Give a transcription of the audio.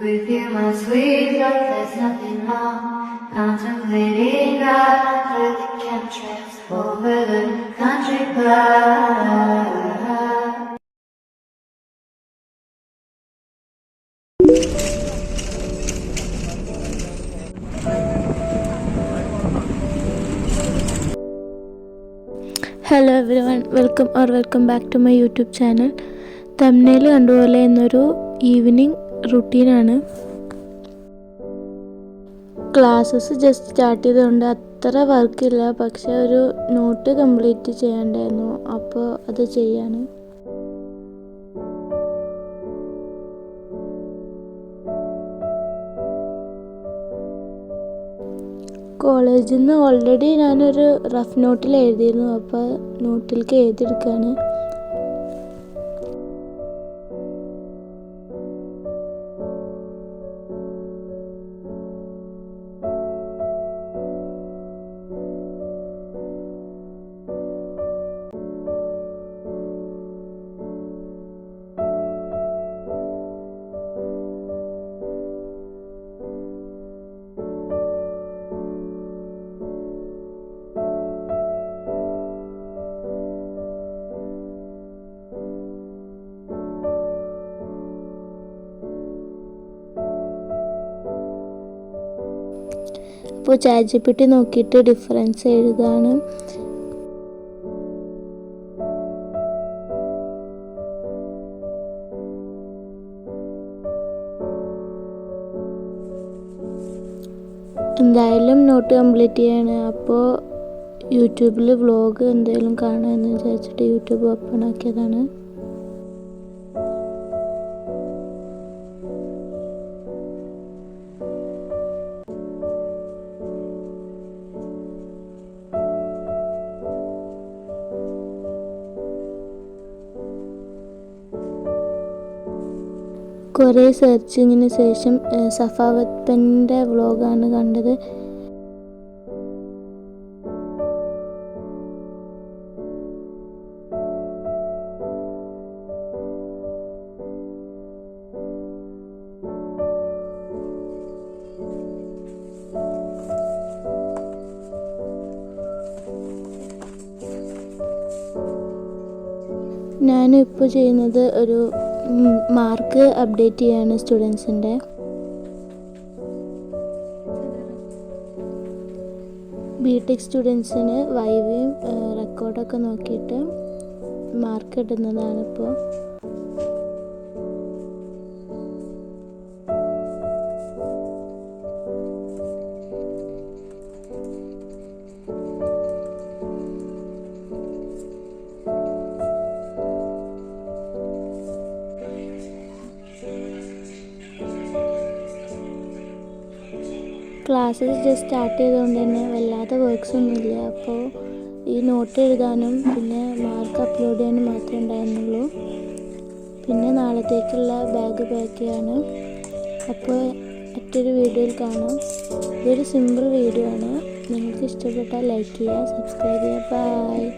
with you, my sweet love, there's nothing wrong. Contemplating God under the chemtrails over the country club. Hello everyone, welcome back to my YouTube channel. Thumbnail കണ്ടുപോലെ എന്നൊരു evening റുട്ടീനാണ്. Classes just start ചെയ്തുകൊണ്ട് അത്ര വർക്കില്ല, പക്ഷെ ഒരു not complete ചെയ്യണ്ടായിരുന്നു, അപ്പോൾ അത് ചെയ്യാണ്. കോളേജിൽ നിന്ന് ഓൾറെഡി ഞാനൊരു റഫ് നോട്ടിൽ എഴുതിയിരുന്നു, അപ്പോൾ നോട്ടിലേക്ക് എഴുതിയെടുക്കുകയാണ്. അപ്പോൾ ChatGPT നോക്കിയിട്ട് ഡിഫറൻസ് എഴുതാണ്. എന്തായാലും നോട്ട് കംപ്ലീറ്റ് ചെയ്യാണ്. അപ്പോൾ യൂട്യൂബിൽ വ്ളോഗ് എന്തെങ്കിലും കാണാമെന്ന് വിചാരിച്ചിട്ട് യൂട്യൂബ് ഓപ്പൺ ആക്കിയതാണ്. കുറേ സെർച്ചിങ്ങിന് ശേഷം സഫാവത്തിൻ്റെ വ്ളോഗാണ് കണ്ടത്. ഞാനിപ്പോൾ ചെയ്യുന്നത് ഒരു മാർക്ക് അപ്ഡേറ്റ് ചെയ്യാണ് സ്റ്റുഡൻസിൻ്റെ. ബിടെക് സ്റ്റുഡൻസിന് വൈവയും റെക്കോർഡൊക്കെ നോക്കിയിട്ട് മാർക്ക് ഇടുന്നതാണിപ്പോൾ. ക്ലാസ്സസ് ജസ്റ്റ് സ്റ്റാർട്ട് ചെയ്തുകൊണ്ട് തന്നെ വല്ലാതെ വർക്ക്സ് ഒന്നുമില്ല. അപ്പോൾ ഈ നോട്ട് എഴുതാനും പിന്നെ മാർക്ക് അപ്ലോഡ് ചെയ്യാനും മാത്രമേ ഉണ്ടായിരുന്നുള്ളൂ. പിന്നെ നാളത്തേക്കുള്ള ബാഗ് പാക്ക് ചെയ്യാണ്. അപ്പോൾ മറ്റൊരു വീഡിയോയിൽ കാണാം. ഇതൊരു സിമ്പിൾ വീഡിയോ ആണ്. നിങ്ങൾക്ക് ഇഷ്ടപ്പെട്ടാൽ ലൈക്ക് ചെയ്യുക, സബ്സ്ക്രൈബ് ചെയ്യുക. ബൈ.